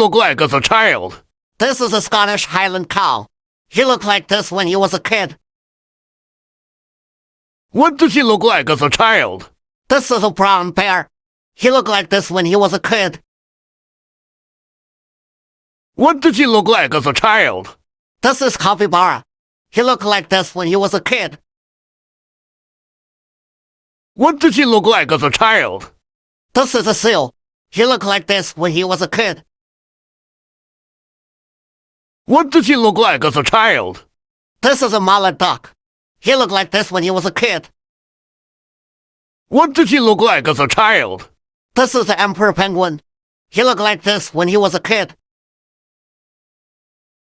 look like as a child? This is a Scottish Highland cow. He looked like this when he was a kid. What does he look like as a child? This is a brown bear. He looked like this when he was a kid. What does he look like as a child? This is Capybara. He looked like this when he was a kid. What does he look like as a child? This is a seal. He looked like this when he was a kid. What does he look like as a child? This is a mallard duck. He looked like this when he was a kid. What does he look like as a child? This is the emperor penguin. He looked like this when he was a kid.